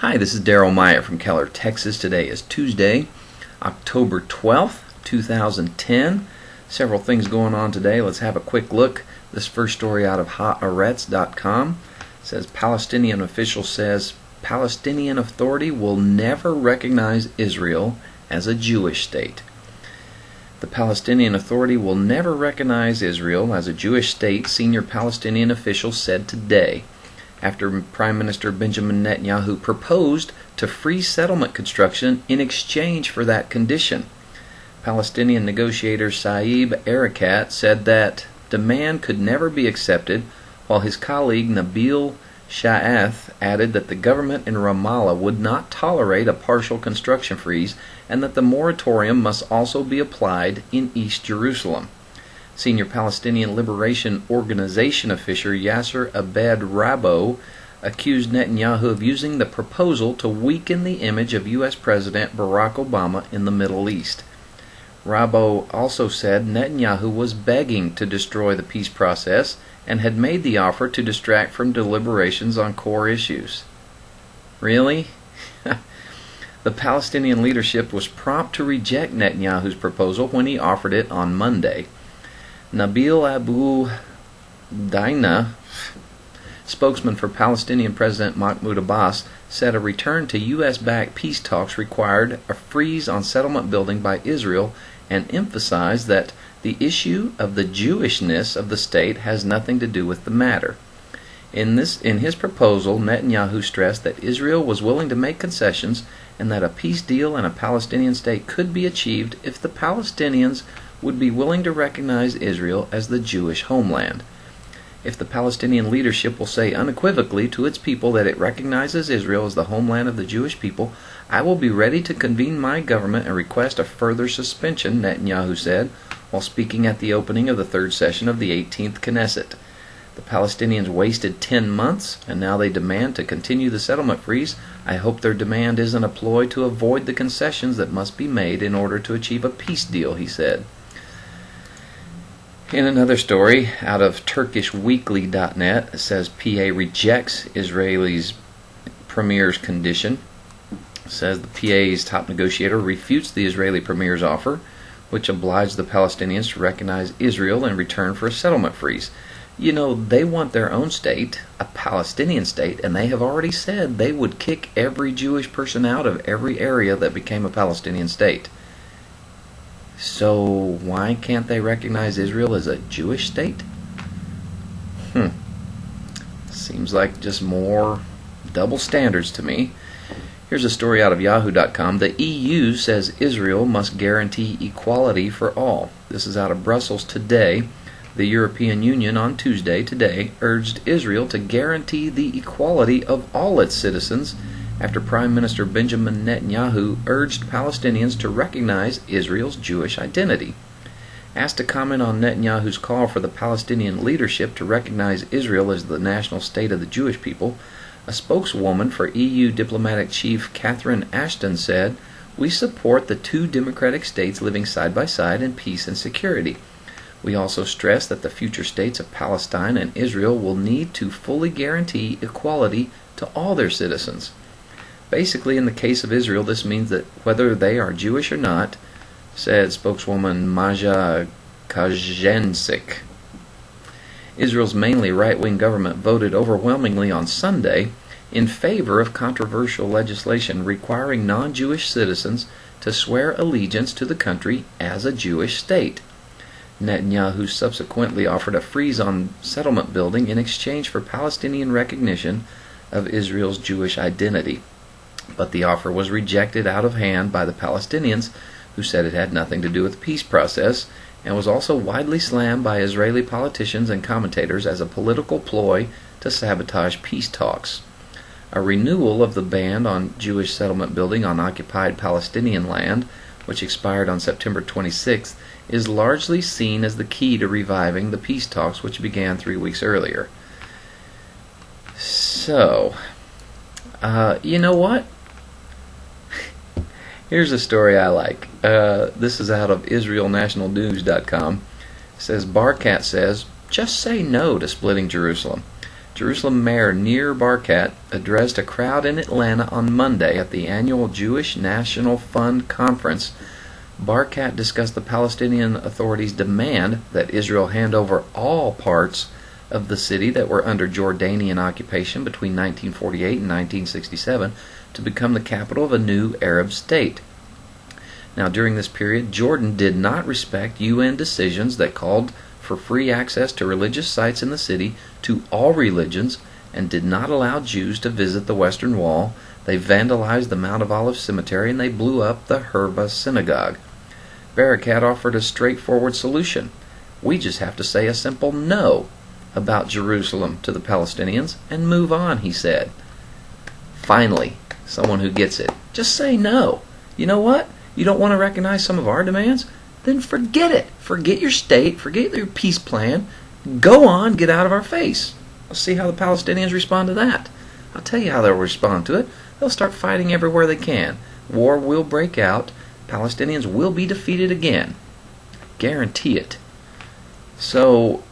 Hi, this is Daryl Meyer from Keller, Texas. Today is Tuesday, October 12th, 2010. Several things going on today. Let's have a quick look. This first story out of haaretz.com says Palestinian official says Palestinian Authority will never recognize Israel as a Jewish state. The Palestinian Authority will never recognize Israel as a Jewish state, senior Palestinian officials said today, after Prime Minister Benjamin Netanyahu proposed to freeze settlement construction in exchange for that condition. Palestinian negotiator Saeb Erekat said that demand could never be accepted, while his colleague Nabil Sha'ath added that the government in Ramallah would not tolerate a partial construction freeze and that the moratorium must also be applied in East Jerusalem. Senior Palestinian Liberation Organization official Yasser Abed Rabo accused Netanyahu of using the proposal to weaken the image of U.S. President Barack Obama in the Middle East. Rabo also said Netanyahu was begging to destroy the peace process and had made the offer to distract from deliberations on core issues. Really? The Palestinian leadership was prompt to reject Netanyahu's proposal when he offered it on Monday. Nabil Abu Daina, spokesman for Palestinian President Mahmoud Abbas, said a return to U.S.-backed peace talks required a freeze on settlement building by Israel and emphasized that the issue of the Jewishness of the state has nothing to do with the matter. In his proposal, Netanyahu stressed that Israel was willing to make concessions and that a peace deal and a Palestinian state could be achieved if the Palestinians would be willing to recognize Israel as the Jewish homeland. If the Palestinian leadership will say unequivocally to its people that it recognizes Israel as the homeland of the Jewish people, I will be ready to convene my government and request a further suspension, Netanyahu said, while speaking at the opening of the third session of the 18th Knesset. The Palestinians wasted 10 months, and now they demand to continue the settlement freeze. I hope their demand isn't a ploy to avoid the concessions that must be made in order to achieve a peace deal, he said. In another story out of TurkishWeekly.net, it says PA rejects Israeli's premier's condition. It says the PA's top negotiator refutes the Israeli premier's offer, which obliged the Palestinians to recognize Israel in return for a settlement freeze. You know, they want their own state, a Palestinian state, and they have already said they would kick every Jewish person out of every area that became a Palestinian state. So why can't they recognize Israel as a Jewish state? Seems like just more double standards to me. Here's a story out of Yahoo.com. The EU says Israel must guarantee equality for all. This is out of Brussels today. The European Union on Tuesday today urged Israel to guarantee the equality of all its citizens after Prime Minister Benjamin Netanyahu urged Palestinians to recognize Israel's Jewish identity. Asked to comment on Netanyahu's call for the Palestinian leadership to recognize Israel as the national state of the Jewish people, a spokeswoman for EU diplomatic chief Catherine Ashton said, "We support the two democratic states living side by side in peace and security. We also stress that the future states of Palestine and Israel will need to fully guarantee equality to all their citizens." Basically, in the case of Israel, this means that whether they are Jewish or not, said spokeswoman Maja Kajensik. Israel's mainly right-wing government voted overwhelmingly on Sunday in favor of controversial legislation requiring non-Jewish citizens to swear allegiance to the country as a Jewish state. Netanyahu subsequently offered a freeze on settlement building in exchange for Palestinian recognition of Israel's Jewish identity. But the offer was rejected out of hand by the Palestinians, who said it had nothing to do with the peace process, and was also widely slammed by Israeli politicians and commentators as a political ploy to sabotage peace talks. A renewal of the ban on Jewish settlement building on occupied Palestinian land, which expired on September 26th, is largely seen as the key to reviving the peace talks which began 3 weeks earlier. So, you know what? Here's a story I like. This is out of IsraelNationalNews.com. It says, Barkat says, just say no to splitting Jerusalem. Jerusalem Mayor Nir Barkat addressed a crowd in Atlanta on Monday at the annual Jewish National Fund Conference. Barkat discussed the Palestinian Authority's demand that Israel hand over all parts of the city that were under Jordanian occupation between 1948 and 1967 to become the capital of a new Arab state. Now, during this period, Jordan did not respect UN decisions that called for free access to religious sites in the city to all religions and did not allow Jews to visit the Western Wall. They vandalized the Mount of Olives Cemetery and they blew up the Herba Synagogue. Barakat offered a straightforward solution. We just have to say a simple no about Jerusalem to the Palestinians and move on, he said. Finally, someone who gets it. Just say no. You know what? You don't want to recognize some of our demands? Then forget it. Forget your state. Forget your peace plan. Go on. Get out of our face. Let's see how the Palestinians respond to that. I'll tell you how they'll respond to it. They'll start fighting everywhere they can. War will break out. Palestinians will be defeated again. Guarantee it. So,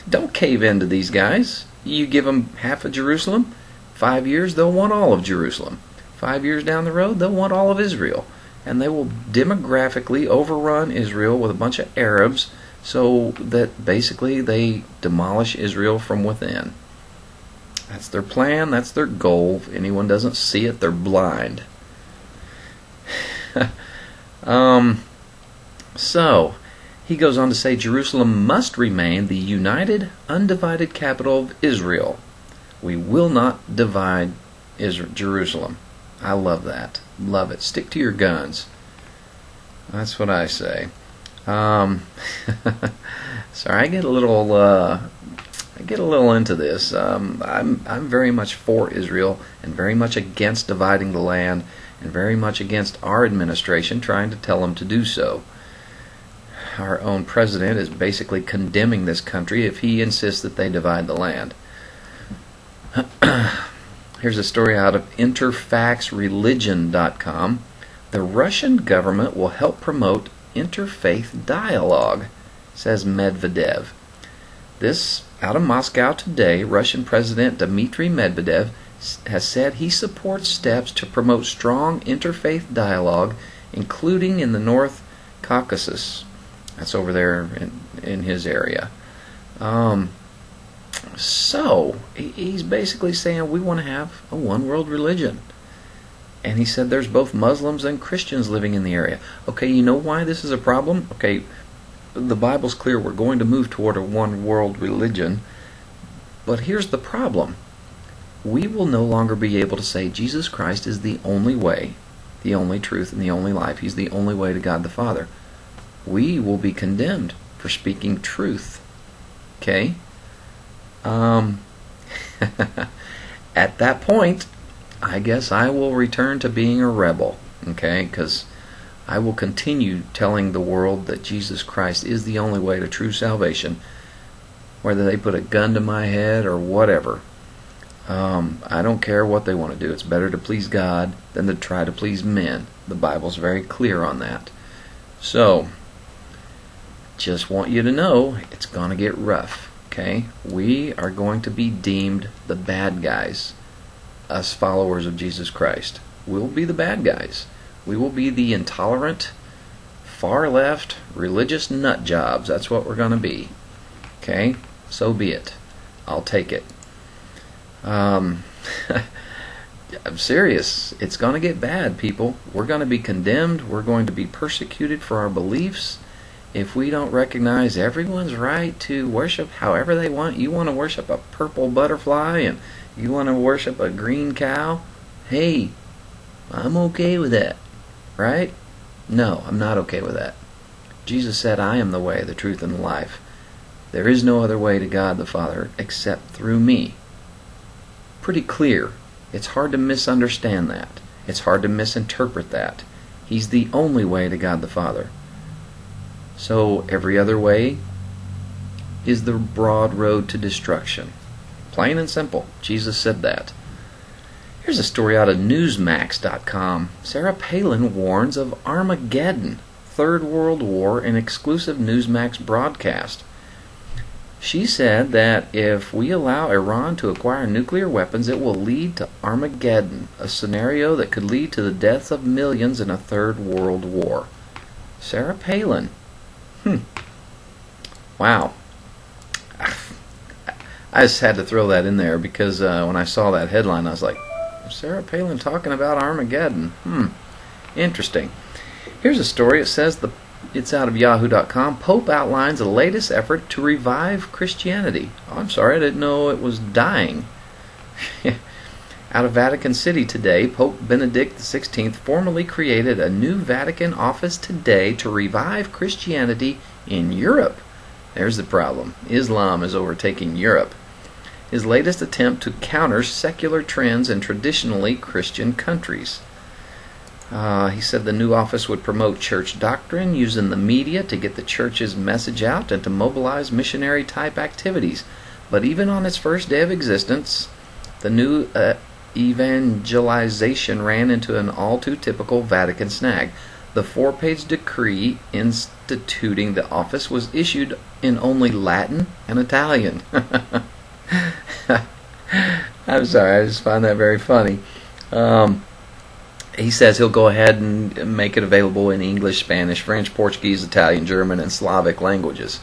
don't cave in to these guys. You give them half of Jerusalem, 5 years, they'll want all of Jerusalem. 5 years down the road, they'll want all of Israel. And they will demographically overrun Israel with a bunch of Arabs so that basically they demolish Israel from within. That's their plan, that's their goal. If anyone doesn't see it, they're blind. So, he goes on to say Jerusalem must remain the united, undivided capital of Israel. We will not divide Jerusalem. I love that. Love it. Stick to your guns. That's what I say. Sorry, I get a little into this. I'm very much for Israel and very much against dividing the land and very much against our administration trying to tell them to do so. Our own president is basically condemning this country if he insists that they divide the land. Here's a story out of interfaxreligion.com. The Russian government will help promote interfaith dialogue, says Medvedev. This out of Moscow today. Russian President Dmitry Medvedev has said he supports steps to promote strong interfaith dialogue, including in the North Caucasus. That's over there in his area. So, he's basically saying we want to have a one-world religion. And he said there's both Muslims and Christians living in the area. Okay, you know why this is a problem? Okay, the Bible's clear we're going to move toward a one-world religion. But here's the problem. We will no longer be able to say Jesus Christ is the only way, the only truth, and the only life. He's the only way to God the Father. We will be condemned for speaking truth. Okay? At that point, I guess I will return to being a rebel, okay? Because I will continue telling the world that Jesus Christ is the only way to true salvation, whether they put a gun to my head or whatever. I don't care what they want to do. It's better to please God than to try to please men. The Bible's very clear on that. So, just want you to know it's going to get rough. Okay? We are going to be deemed the bad guys. Us followers of Jesus Christ. We'll be the bad guys. We will be the intolerant, far left, religious nut jobs. That's what we're going to be. Okay? So be it. I'll take it. I'm serious. It's going to get bad, people. We're going to be condemned. We're going to be persecuted for our beliefs. If we don't recognize everyone's right to worship however they want. You want to worship a purple butterfly and you want to worship a green cow? Hey, I'm okay with that. Right? No, I'm not okay with that. Jesus said, I am the way, the truth, and the life. There is no other way to God the Father except through me. Pretty clear. It's hard to misunderstand that. It's hard to misinterpret that. He's the only way to God the Father. So every other way is the broad road to destruction. Plain and simple. Jesus said that. Here's a story out of Newsmax.com. Sarah Palin warns of Armageddon, Third World War, in exclusive Newsmax broadcast. She said that if we allow Iran to acquire nuclear weapons, it will lead to Armageddon, a scenario that could lead to the deaths of millions in a third world war. Sarah Palin. Wow. I just had to throw that in there because when I saw that headline, I was like, Sarah Palin talking about Armageddon. Interesting. Here's a story. It says it's out of yahoo.com. Pope outlines the latest effort to revive Christianity. Oh, I'm sorry, I didn't know it was dying. Out of Vatican City today, Pope Benedict XVI formally created a new Vatican office today to revive Christianity in Europe. There's the problem. Islam is overtaking Europe. His latest attempt to counter secular trends in traditionally Christian countries. He said the new office would promote church doctrine, using the media to get the church's message out and to mobilize missionary-type activities. But even on its first day of existence, the new evangelization ran into an all-too-typical Vatican snag. The 4-page decree instituting the office was issued in only Latin and Italian. I'm sorry, I just find that very funny. He says he'll go ahead and make it available in English, Spanish, French, Portuguese, Italian, German, and Slavic languages.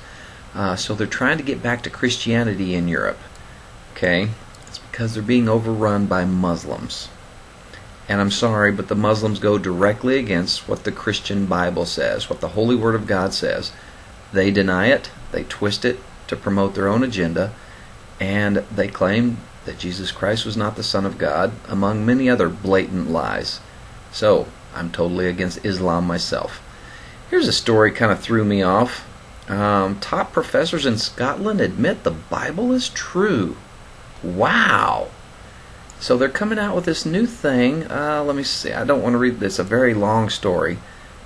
So they're trying to get back to Christianity in Europe. Okay? It's because they're being overrun by Muslims. And I'm sorry, but the Muslims go directly against what the Christian Bible says, what the Holy Word of God says. They deny it, they twist it to promote their own agenda, and they claim that Jesus Christ was not the Son of God, among many other blatant lies. So, I'm totally against Islam myself. Here's a story kind of threw me off. Top professors in Scotland admit the Bible is true. Wow! So they're coming out with this new thing. Let me see. I don't want to read this. It's a very long story.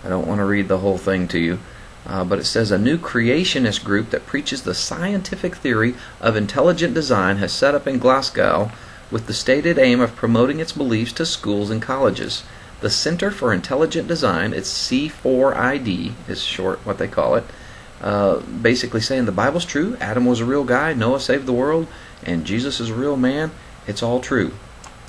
I don't want to read the whole thing to you. But it says a new creationist group that preaches the scientific theory of intelligent design has set up in Glasgow with the stated aim of promoting its beliefs to schools and colleges. The Center for Intelligent Design, it's C4ID, is short what they call it, basically saying the Bible's true, Adam was a real guy, Noah saved the world, and Jesus is a real man. It's all true.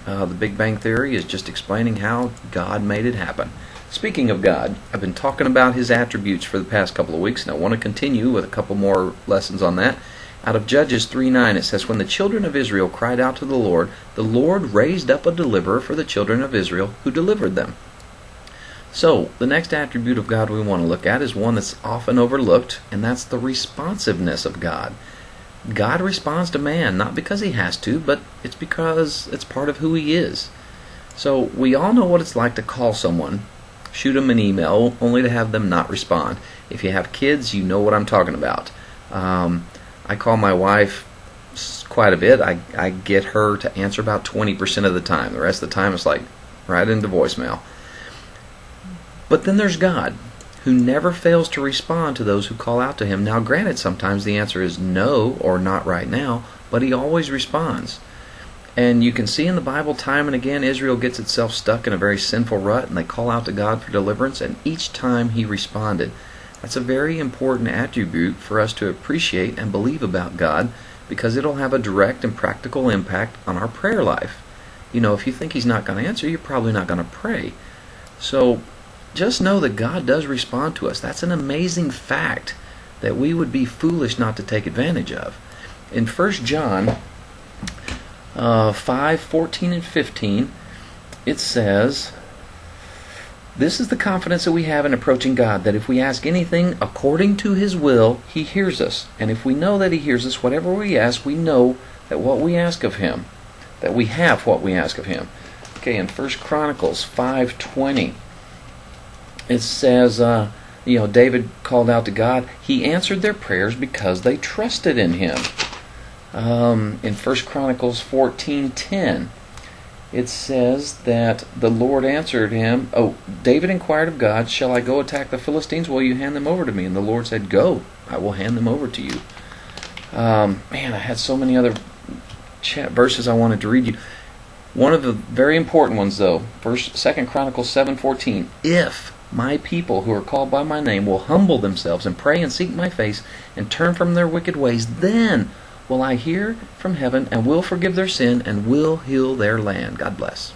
The Big Bang Theory is just explaining how God made it happen. Speaking of God, I've been talking about His attributes for the past couple of weeks, and I want to continue with a couple more lessons on that. Out of Judges 3:9, it says, when the children of Israel cried out to the Lord raised up a deliverer for the children of Israel who delivered them. So, the next attribute of God we want to look at is one that's often overlooked, and that's the responsiveness of God. God responds to man, not because He has to, but it's because it's part of who He is. So, we all know what it's like to call someone, shoot them an email, only to have them not respond. If you have kids, you know what I'm talking about. I call my wife quite a bit. I get her to answer about 20% of the time. The rest of the time it's like right into voicemail. But then there's God, who never fails to respond to those who call out to Him. Now granted, sometimes the answer is no or not right now, but He always responds. And you can see in the Bible time and again, Israel gets itself stuck in a very sinful rut, and they call out to God for deliverance, and each time He responded. That's a very important attribute for us to appreciate and believe about God, because it'll have a direct and practical impact on our prayer life. You know, if you think He's not going to answer, you're probably not going to pray. So just know that God does respond to us. That's an amazing fact that we would be foolish not to take advantage of. In 1 John 5:14 and 15, it says, this is the confidence that we have in approaching God, that if we ask anything according to His will, He hears us. And if we know that He hears us, whatever we ask, we know that what we ask of Him, that we have what we ask of Him. Okay, in 1 Chronicles 5:20, it says, David called out to God. He answered their prayers because they trusted in Him. In 1 Chronicles 14:10, it says that the Lord answered him. David inquired of God, shall I go attack the Philistines? Will you hand them over to me? And the Lord said, go, I will hand them over to you. I had so many other verses I wanted to read you. One of the very important ones, though, 2 Chronicles 7:14. If my people who are called by my name will humble themselves and pray and seek my face and turn from their wicked ways, then will I hear from heaven and will forgive their sin and will heal their land. God bless.